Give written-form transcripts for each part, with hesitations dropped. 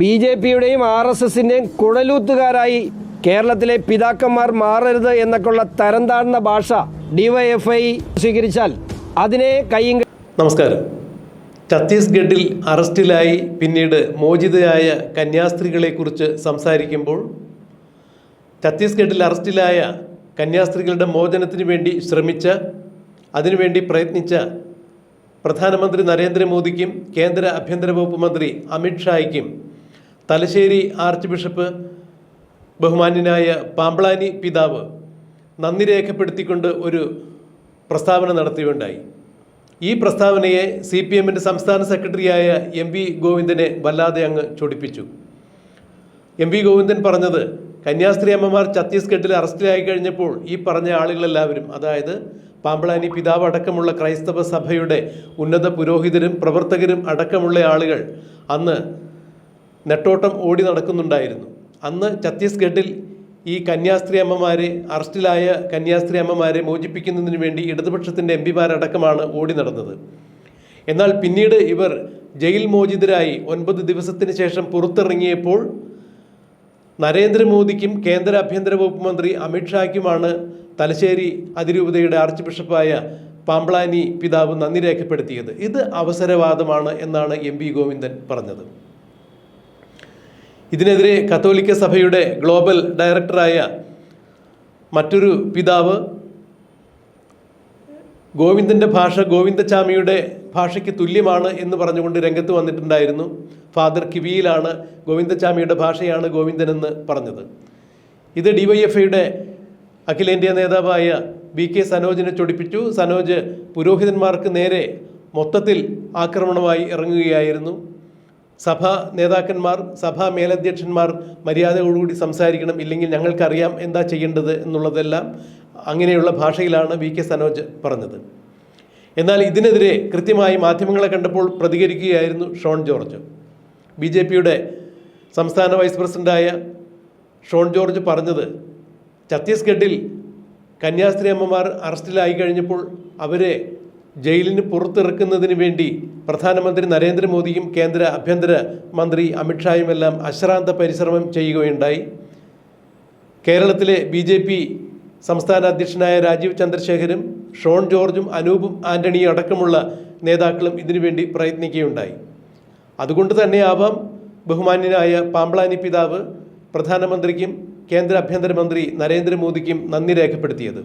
ബിജെപിയുടെയും RSSന്റെയും കുഴലൂത്തുകാരായി കേരളത്തിലെ പിതാക്കന്മാർ മാറരുത് എന്നൊക്കെയുള്ള തരം താഴ്ന്ന ഭാഷ ഡിവൈഎഫ്ഐ സ്വീകരിച്ചാൽ അതിനെ കയ്യും. നമസ്കാരം. ഛത്തീസ്ഗഡിൽ അറസ്റ്റിലായി പിന്നീട് മോചിതയായ കന്യാസ്ത്രീകളെക്കുറിച്ച് സംസാരിക്കുമ്പോൾ ഛത്തീസ്ഗഡിൽ അറസ്റ്റിലായ കന്യാസ്ത്രീകളുടെ മോചനത്തിന് വേണ്ടി ശ്രമിച്ച, അതിനുവേണ്ടി പ്രയത്നിച്ച പ്രധാനമന്ത്രി നരേന്ദ്രമോദിക്കും കേന്ദ്ര ആഭ്യന്തര വകുപ്പ് മന്ത്രി അമിത് ഷായ്ക്കും തലശ്ശേരി ആർച്ച് ബിഷപ്പ് ബഹുമാന്യനായ പാമ്പ്ളാനി പിതാവ് നന്ദി രേഖപ്പെടുത്തിക്കൊണ്ട് ഒരു പ്രസ്താവന നടത്തുകയുണ്ടായി. ഈ പ്രസ്താവനയെ CPMന്റെ സംസ്ഥാന സെക്രട്ടറിയായ MV ഗോവിന്ദനെ വല്ലാതെ അങ്ങ് ചൊടിപ്പിച്ചു. MV ഗോവിന്ദൻ പറഞ്ഞത്, കന്യാസ്ത്രീ അമ്മമാർ ഛത്തീസ്ഗഡിൽ അറസ്റ്റിലായി കഴിഞ്ഞപ്പോൾ ഈ പറഞ്ഞ ആളുകളെല്ലാവരും, അതായത് പാമ്പ്ളാനി പിതാവ് അടക്കമുള്ള ക്രൈസ്തവ സഭയുടെ ഉന്നത പുരോഹിതരും പ്രവർത്തകരും അടക്കമുള്ള ആളുകൾ അന്ന് നെട്ടോട്ടം ഓടി നടക്കുന്നുണ്ടായിരുന്നു. അന്ന് ഛത്തീസ്ഗഡിൽ ഈ കന്യാസ്ത്രീ അമ്മമാരെ, അറസ്റ്റിലായ കന്യാസ്ത്രീ അമ്മമാരെ മോചിപ്പിക്കുന്നതിന് വേണ്ടി ഇടതുപക്ഷത്തിൻ്റെ MPമാരടക്കമാണ് ഓടി നടന്നത്. എന്നാൽ പിന്നീട് ഇവർ ജയിൽ മോചിതരായി 9 ദിവസത്തിന് ശേഷം പുറത്തിറങ്ങിയപ്പോൾ നരേന്ദ്രമോദിക്കും കേന്ദ്ര ആഭ്യന്തര വകുപ്പ് മന്ത്രി അമിത് ഷായ്ക്കുമാണ് തലശ്ശേരി അതിരൂപതയുടെ ആർച്ച് ബിഷപ്പായ പാമ്പ്ളാനി പിതാവ് നന്ദി രേഖപ്പെടുത്തിയത്. ഇത് അവസരവാദമാണ് എന്നാണ് MV ഗോവിന്ദൻ പറഞ്ഞത്. ഇതിനെതിരെ കത്തോലിക്ക സഭയുടെ ഗ്ലോബൽ ഡയറക്ടറായ മറ്റൊരു പിതാവ് ഗോവിന്ദൻ്റെ ഭാഷ ഗോവിന്ദച്ചാമിയുടെ ഭാഷയ്ക്ക് തുല്യമാണ് എന്ന് പറഞ്ഞുകൊണ്ട് രംഗത്ത് വന്നിട്ടുണ്ടായിരുന്നു. ഫാദർ കിവിയിലാണ് ഗോവിന്ദച്ചാമിയുടെ ഭാഷയാണ് ഗോവിന്ദനെന്ന് പറഞ്ഞത്. ഇത് DYFIയുടെ അഖിലേന്ത്യാ നേതാവായ BK സനോജിനെ ചൊടിപ്പിച്ചു. സനോജ് പുരോഹിതന്മാർക്ക് നേരെ മൊത്തത്തിൽ ആക്രമണമായി ഇറങ്ങുകയായിരുന്നു. സഭാ നേതാക്കന്മാർ, സഭാ മേലധ്യക്ഷന്മാർ മര്യാദയോടുകൂടി സംസാരിക്കണം, ഇല്ലെങ്കിൽ ഞങ്ങൾക്കറിയാം എന്താ ചെയ്യേണ്ടത് എന്നുള്ളതെല്ലാം അങ്ങനെയുള്ള ഭാഷയിലാണ് BK സനോജ് പറഞ്ഞത്. എന്നാൽ ഇതിനെതിരെ കൃത്യമായി മാധ്യമങ്ങളെ കണ്ടപ്പോൾ പ്രതികരിക്കുകയായിരുന്നു ഷോൺ ജോർജ്. BJPയുടെ സംസ്ഥാന വൈസ് പ്രസിഡൻ്റായ ഷോൺ ജോർജ് പറഞ്ഞത്, ഛത്തീസ്ഗഡിൽ കന്യാസ്ത്രീ അമ്മമാർ അറസ്റ്റിലായി കഴിഞ്ഞപ്പോൾ അവരെ ജയിലിന് പുറത്തിറക്കുന്നതിന് വേണ്ടി പ്രധാനമന്ത്രി നരേന്ദ്രമോദിയും കേന്ദ്ര ആഭ്യന്തര മന്ത്രി അമിത് ഷായുമെല്ലാം അശ്രാന്ത പരിശ്രമം ചെയ്യുകയുണ്ടായി. കേരളത്തിലെ BJP സംസ്ഥാന അധ്യക്ഷനായ രാജീവ് ചന്ദ്രശേഖരും ഷോൺ ജോർജും അനൂപും ആൻ്റണിയും അടക്കമുള്ള നേതാക്കളും ഇതിനുവേണ്ടി പ്രയത്നിക്കുകയുണ്ടായി. അതുകൊണ്ട് തന്നെയാവാം ബഹുമാന്യനായ പാമ്പ്ളാനി പിതാവ് പ്രധാനമന്ത്രിക്കും കേന്ദ്ര ആഭ്യന്തരമന്ത്രി നരേന്ദ്രമോദിക്കും നന്ദി രേഖപ്പെടുത്തിയത്.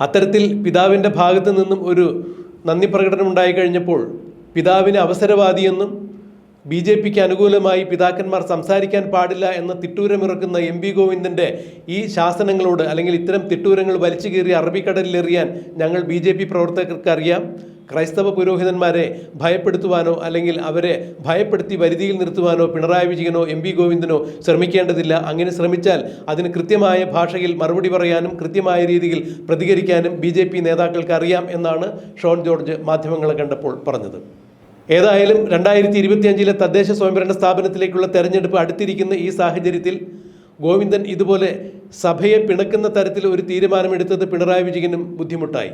അത്തരത്തിൽ പിതാവിൻ്റെ ഭാഗത്തു നിന്നും ഒരു നന്ദി പ്രകടനം ഉണ്ടായിക്കഴിഞ്ഞപ്പോൾ പിതാവിനെ അവസരവാദിയെന്നും BJPക്ക് അനുകൂലമായി പിതാക്കന്മാർ സംസാരിക്കാൻ പാടില്ല എന്ന തിട്ടൂരമിറക്കുന്ന MV ഗോവിന്ദൻ്റെ ഈ ശാസനങ്ങളോട്, അല്ലെങ്കിൽ ഇത്തരം തിട്ടൂരങ്ങൾ വലിച്ചു കീറി അറബിക്കടലിലെറിയാൻ ഞങ്ങൾ BJP പ്രവർത്തകർക്ക് അറിയാം. ക്രൈസ്തവ പുരോഹിതന്മാരെ ഭയപ്പെടുത്തുവാനോ അല്ലെങ്കിൽ അവരെ ഭയപ്പെടുത്തി വരുതിയിൽ നിർത്തുവാനോ പിണറായി വിജയനോ MV ഗോവിന്ദനോ ശ്രമിക്കേണ്ടതില്ല. അങ്ങനെ ശ്രമിച്ചാൽ അതിന് കൃത്യമായ ഭാഷയിൽ മറുപടി പറയാനും കൃത്യമായ രീതിയിൽ പ്രതികരിക്കാനും BJP നേതാക്കൾക്ക് അറിയാം എന്നാണ് ഷോൺ ജോർജ് മാധ്യമങ്ങളെ കണ്ടപ്പോൾ പറഞ്ഞത്. ഏതായാലും 2025 തദ്ദേശ സ്വയംഭരണ സ്ഥാപനത്തിലേക്കുള്ള തെരഞ്ഞെടുപ്പ് അടുത്തിരിക്കുന്ന ഈ സാഹചര്യത്തിൽ ഗോവിന്ദൻ ഇതുപോലെ സഭയെ പിണക്കുന്ന തരത്തിൽ ഒരു തീരുമാനമെടുത്തത് പിണറായി വിജയനും ബുദ്ധിമുട്ടായി.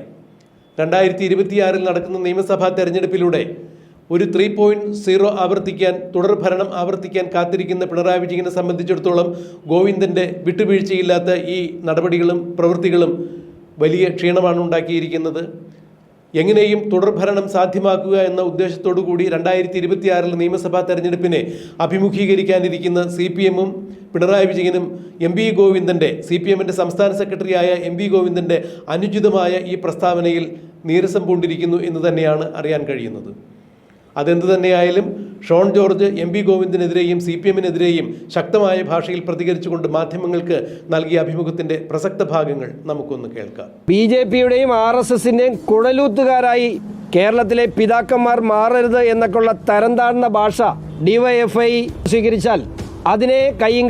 2026 നടക്കുന്ന നിയമസഭാ തെരഞ്ഞെടുപ്പിലൂടെ ഒരു 3.0 ആവർത്തിക്കാൻ, തുടർ ഭരണം ആവർത്തിക്കാൻ കാത്തിരിക്കുന്ന പിണറായി വിജയനെ സംബന്ധിച്ചിടത്തോളം ഗോവിന്ദൻ്റെ വിട്ടുവീഴ്ചയില്ലാത്ത ഈ നടപടികളും പ്രവൃത്തികളും വലിയ ക്ഷീണമാണ് ഉണ്ടാക്കിയിരിക്കുന്നത്. എങ്ങനെയും തുടർഭരണം സാധ്യമാക്കുക എന്ന ഉദ്ദേശത്തോടു കൂടി 2026 നിയമസഭാ തെരഞ്ഞെടുപ്പിനെ അഭിമുഖീകരിക്കാനിരിക്കുന്ന CPMും പിണറായി വിജയനും MV ഗോവിന്ദൻ്റെ, CPMന്റെ സംസ്ഥാന സെക്രട്ടറിയായ MV ഗോവിന്ദൻ്റെ അനുചിതമായ ഈ പ്രസ്താവനയിൽ നീരസം പൂണ്ടിരിക്കുന്നു എന്ന് തന്നെയാണ് അറിയാൻ കഴിയുന്നത്. അതെന്തു തന്നെയായാലും ഷോൺ ജോർജ് MV ഗോവിന്ദനെതിരെയും CPMനെതിരെയും ശക്തമായ ഭാഷയിൽ പ്രതികരിച്ചുകൊണ്ട് മാധ്യമങ്ങൾക്ക് നൽകിയ അഭിമുഖത്തിൻ്റെ പ്രസക്ത ഭാഗങ്ങൾ നമുക്കൊന്ന് കേൾക്കാം. BJPയുടെയും RSSന്റെയും കുഴലൂത്തുകാരായി കേരളത്തിലെ പിതാക്കന്മാർ മാറരുത് എന്നൊക്കെയുള്ള തരം താഴ്ന്ന ഭാഷ DYFI സ്വീകരിച്ചാൽ അതിനെ കയ്യും